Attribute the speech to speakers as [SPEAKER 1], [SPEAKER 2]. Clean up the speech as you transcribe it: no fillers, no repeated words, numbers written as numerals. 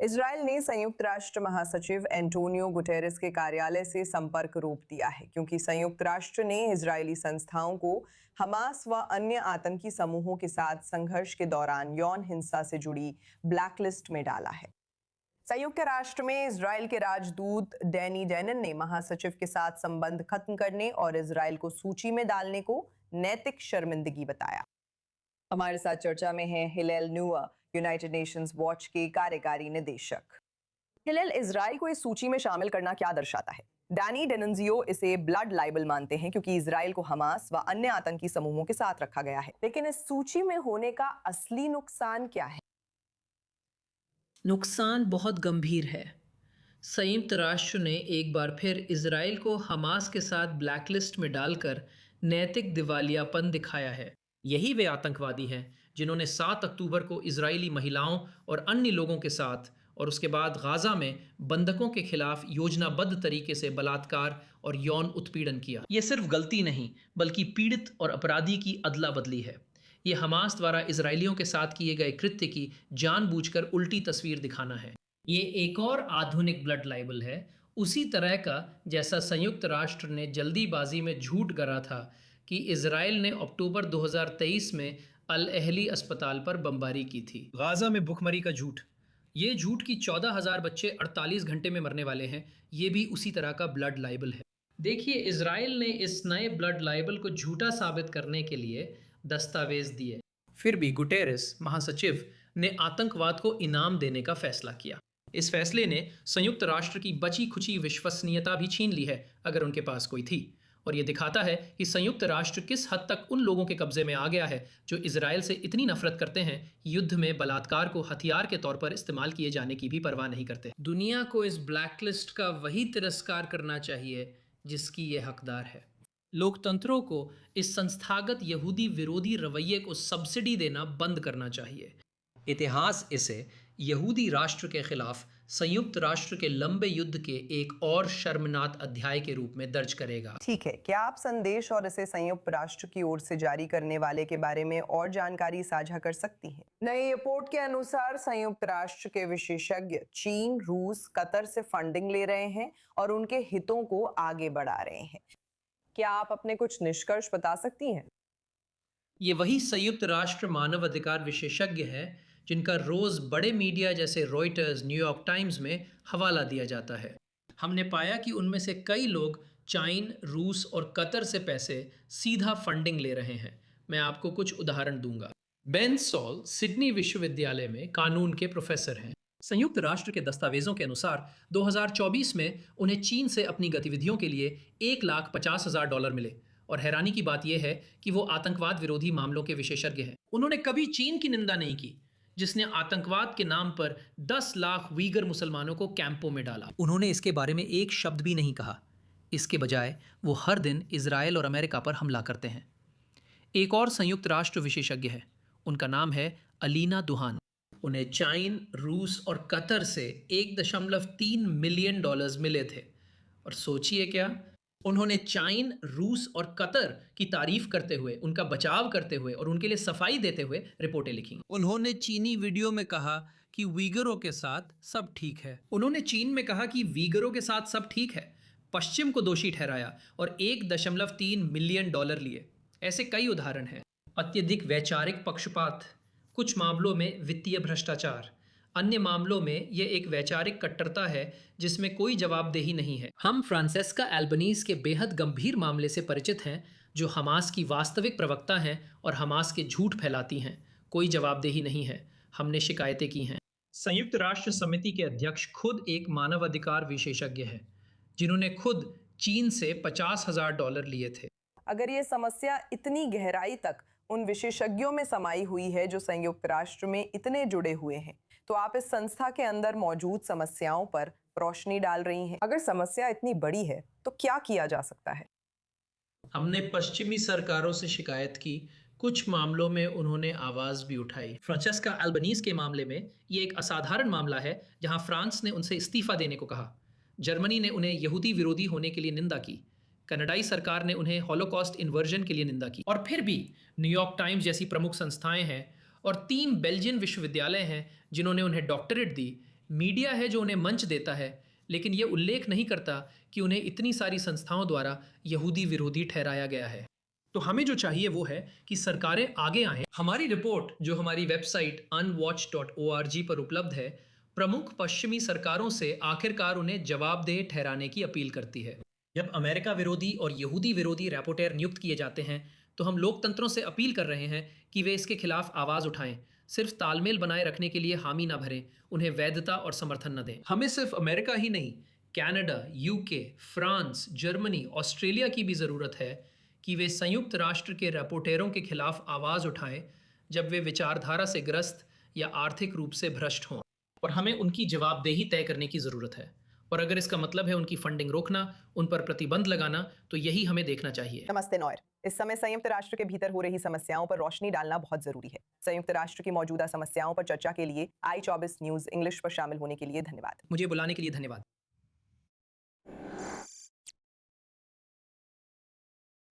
[SPEAKER 1] Israel ने संयुक्त राष्ट्र महासचिव एंटोनियो गुटेरेस के कार्यालय से संपर्क रोक दिया है क्योंकि संयुक्त राष्ट्र ने इजरायली संस्थाओं को हमास व अन्य आतंकी समूहों के साथ संघर्ष के दौरान यौन हिंसा से जुड़ी ब्लैकलिस्ट में डाला है। संयुक्त राष्ट्र में इजराइल के राजदूत डैनी डेनन ने महासचिव के साथ संबंध खत्म करने और इजराइल को सूची में डालने को नैतिक शर्मिंदगी बताया। हमारे साथ चर्चा में है हिलेल न्यूआ, यूनाइटेड नेशंस वॉच के कार्यकारी निदेशक। हिलेल, इजराइल को इस सूची में शामिल करना क्या दर्शाता है? डैनी डेनंजियो इसे ब्लड लाइबल मानते हैं क्योंकि इजराइल को हमास व अन्य आतंकी समूहों के साथ रखा गया है, लेकिन इस सूची में होने का असली नुकसान क्या है?
[SPEAKER 2] नुकसान बहुत गंभीर है। संयुक्त राष्ट्र ने एक बार फिर इजराइल को हमास के साथ ब्लैकलिस्ट में डालकर नैतिक दिवालियापन दिखाया है। यही वे आतंकवादी हैं जिन्होंने 7 अक्टूबर को इजरायली महिलाओं और अन्य लोगों के साथ और उसके बाद गाजा में बंधकों के खिलाफ योजनाबद्ध तरीके से बलात्कार और यौन उत्पीड़न किया। ये सिर्फ गलती नहीं बल्कि पीड़ित और अपराधी की अदला बदली है। ये हमास द्वारा इजरायलियों के साथ किए गए कृत्य की जानबूझकर उल्टी तस्वीर दिखाना है। ये एक और आधुनिक ब्लड लाइबल है, उसी तरह का जैसा संयुक्त राष्ट्र ने जल्दीबाजी में झूठ गढ़ा था कि इजराइल ने अक्टूबर 2023 में अल अहली अस्पताल पर बमबारी की थी। गाजा में भुखमरी का झूठ, ये झूठ कि 14,000 बच्चे 48 घंटे में मरने वाले हैं, ये भी उसी तरह का ब्लड लाइबल है। देखिए, इजराइल ने इस नए ब्लड लाइबल को झूठा साबित करने के लिए दस्तावेज दिए, फिर भी गुटेरेस महासचिव ने आतंकवाद को इनाम देने का फैसला किया। इस फैसले ने संयुक्त राष्ट्र की बची खुची विश्वसनीयता भी छीन ली है, अगर उनके पास कोई थी। और ये दिखाता है कि संयुक्त राष्ट्र किस हद तक उन लोगों के कब्जे में आ गया है जो इजराइल से इतनी नफरत करते हैं, युद्ध में बलात्कार को हथियार के तौर पर इस्तेमाल किए जाने की भी परवाह नहीं करते। दुनिया को इस ब्लैकलिस्ट का वही तिरस्कार करना चाहिए जिसकी ये हकदार है। लोकतंत्रों को इस संस्थागत यहूदी विरोधी रवैये को सब्सिडी देना बंद करना चाहिए। इतिहास इसे यहूदी राष्ट्र के खिलाफ संयुक्त राष्ट्र के लंबे युद्ध के एक और शर्मनाक अध्याय के रूप में दर्ज करेगा।
[SPEAKER 1] ठीक है, क्या आप संदेश और इसे संयुक्त राष्ट्र की ओर से जारी करने वाले के बारे में और जानकारी साझा कर सकती हैं? नई रिपोर्ट के अनुसार संयुक्त राष्ट्र के विशेषज्ञ चीन, रूस, कतर से फंडिंग ले रहे हैं और उनके हितों को आगे बढ़ा रहे हैं। क्या आप अपने कुछ निष्कर्ष बता सकती हैं?
[SPEAKER 2] ये वही संयुक्त राष्ट्र मानव अधिकार विशेषज्ञ हैं जिनका रोज बड़े मीडिया जैसे रॉयटर्स, न्यूयॉर्क टाइम्स में हवाला दिया जाता है। हमने पाया कि उनमें से कई लोग चीन, रूस और कतर से पैसे सीधा फंडिंग ले रहे हैं। मैं आपको कुछ उदाहरण दूंगा। बेन सॉल सिडनी विश्वविद्यालय में कानून के प्रोफेसर हैं। संयुक्त राष्ट्र के दस्तावेजों के अनुसार 2024 में उन्हें चीन से अपनी गतिविधियों के लिए $1,50,000 मिले। और हैरानी की बात यह है कि वो आतंकवाद विरोधी मामलों के विशेषज्ञ हैं। उन्होंने कभी चीन की निंदा नहीं की जिसने आतंकवाद के नाम पर 10 लाख उइगर मुसलमानों को कैंपों में डाला। उन्होंने इसके बारे में एक शब्द भी नहीं कहा। इसके बजाय वो हर दिन इजराइल और अमेरिका पर हमला करते हैं। एक और संयुक्त राष्ट्र विशेषज्ञ है, उनका नाम है अलीना दुहान। उन्हें चीन, रूस और कतर से $1.3 मिलियन मिले थे। और सोचिए क्या, उन्होंने चीन, रूस और कतर की तारीफ करते हुए, उनका बचाव करते हुए और उनके लिए सफाई देते हुए रिपोर्टें लिखी। उन्होंने चीनी वीडियो में कहा कि उइगरों के साथ सब ठीक है। उन्होंने चीन में कहा कि उइगरों के साथ सब ठीक है, पश्चिम को दोषी ठहराया और $1.3 मिलियन लिए। ऐसे कई उदाहरण हैं। अत्यधिक वैचारिक पक्षपात, कुछ मामलों में वित्तीय भ्रष्टाचार, अन्य मामलों में यह एक वैचारिक कट्टरता है जिसमें कोई जवाबदेही नहीं है। हम फ्रांसेस्का एल्बनीज के बेहद गंभीर मामले से परिचित हैं, जो हमास की वास्तविक प्रवक्ता हैं और हमास के झूठ फैलाती हैं। कोई जवाबदेही नहीं है, हमने शिकायतें की हैं। संयुक्त राष्ट्र समिति के अध्यक्ष खुद एक मानवाधिकार विशेषज्ञ हैं, जिन्होंने खुद चीन से $50,000 लिए थे।
[SPEAKER 1] अगर ये समस्या इतनी गहराई तक उन विशेषज्ञों में समाई हुई है जो संयुक्त राष्ट्र में इतने जुड़े हुए हैं, तो आप इस संस्था के अंदर मौजूद समस्याओं पर रोशनी डाल रही हैं। अगर समस्या इतनी बड़ी है तो क्या किया जा सकता है?
[SPEAKER 2] हमने पश्चिमी सरकारों से शिकायत की, कुछ मामलों में उन्होंने आवाज भी उठाई। फ्रांसेस्का एल्बनीज के मामले में ये एक असाधारण मामला है जहां फ्रांस ने उनसे इस्तीफा देने को कहा। जर्मनी ने उन्हें यहूदी विरोधी होने के लिए निंदा की। कनाडाई सरकार ने उन्हें हॉलोकॉस्ट इन्वर्जन के लिए निंदा की। और फिर भी न्यूयॉर्क टाइम्स जैसी प्रमुख संस्थाएं हैं और 3 बेल्जियन विश्वविद्यालय हैं जिन्होंने उन्हें डॉक्टरेट दी, मीडिया है जो उन्हें मंच देता है, लेकिन ये उल्लेख नहीं करता कि उन्हें इतनी सारी संस्थाओं द्वारा यहूदी विरोधी ठहराया गया है। तो हमें जो चाहिए वो है कि सरकारें आगे आएं। हमारी रिपोर्ट जो हमारी वेबसाइट unwatch.org पर उपलब्ध है, प्रमुख पश्चिमी सरकारों से आखिरकार उन्हें जवाबदेह ठहराने की अपील करती है। जब अमेरिका विरोधी और यहूदी विरोधी रैपोर्टर नियुक्त किए जाते हैं, तो हम लोकतंत्रों से अपील कर रहे हैं कि वे इसके खिलाफ आवाज़ उठाएं। सिर्फ तालमेल बनाए रखने के लिए हामी ना भरें, उन्हें वैधता और समर्थन न दें। हमें सिर्फ अमेरिका ही नहीं, Canada, UK, France, Germany, Australia की भी ज़रूरत है कि वे संयुक्त राष्ट्र के रिपोर्टरों के खिलाफ आवाज़ उठाएं जब वे विचारधारा से ग्रस्त या आर्थिक रूप से भ्रष्ट हों। और हमें उनकी जवाबदेही तय करने की ज़रूरत है। और अगर इसका मतलब है उनकी फंडिंग रोकना, उन पर प्रतिबंध लगाना, तो यही हमें देखना चाहिए।
[SPEAKER 1] नमस्ते नॉयर। इस समय संयुक्त राष्ट्र के भीतर हो रही समस्याओं पर रोशनी डालना बहुत जरूरी है। संयुक्त राष्ट्र की मौजूदा समस्याओं पर चर्चा के लिए i24 न्यूज इंग्लिश पर शामिल होने के लिए धन्यवाद।
[SPEAKER 2] मुझे बुलाने के लिए धन्यवाद।